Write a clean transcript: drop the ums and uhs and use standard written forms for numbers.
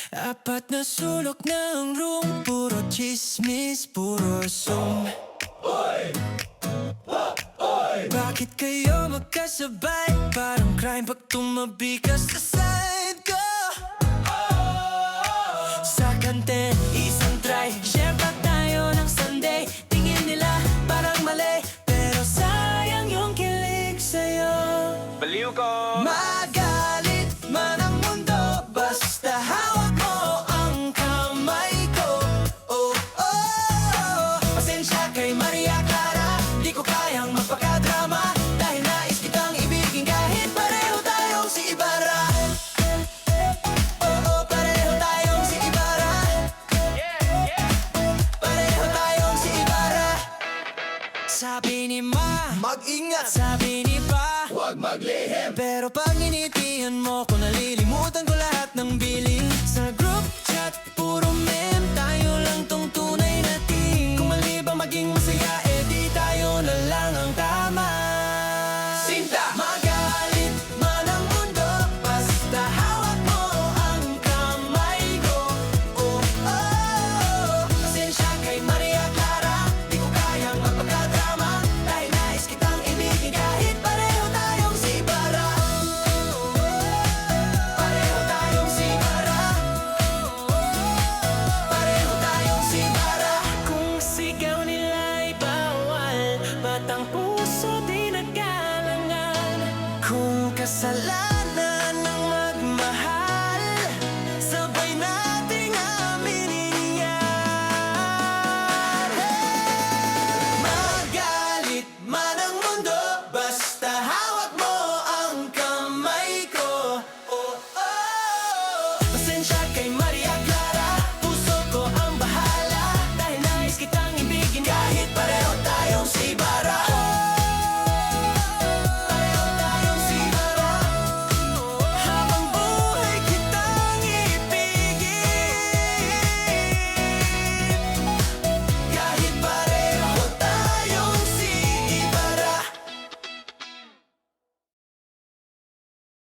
Apat na sulok ng room, puro chismis, puro zoom. Bakit kayo magkasabay? Parang crime pag tumabi ka sa side ko. Sa kanten, isang try, share pa tayo ng Sunday. Tingin nila parang mali, pero sayang yung kilig sa'yo. Baliw ko! Magalit man ang mundo, basta hawak mo ang kamay ko. Oh, oh, oh. Pasensya kay Maria Clara, di ko kayang magpakadrama, dahil nais kitang ibigin kahit pareho tayong si Ibarra. Oh, oh, pareho tayong si Ibarra. Pareho tayong si Ibarra. Sabi ni Ma, mag-ingat. Sabi ni Pa, huwag maglihim. Pero pag initihan mo ko, nalilimutan ko lahat ng billing. Sa group chat, puro meme, tayo lang tong tunay na team. Kung mali ba maging masaya, di tayo na lang ang tama. Sinta! Magalit man ang mundo, basta hawak mo ang kamay ko. Oh, oh, oh. Pasensya kay Maria Clara, di ko kayang magpagkadrama, dahil nais kitang ibigin kahit pareho tayong si Ibarra. Pareho tayong si Ibarra. Pareho tayong si Ibarra. Kung sigaw nila'y bawal, ba't ang puso di nagkalangan? Kung kasalanan ng magmahal, sabay nating aminin yan. Magalit man ang mundo, basta hawak mo ang kamay ko. Oh, oh, oh. Pasensya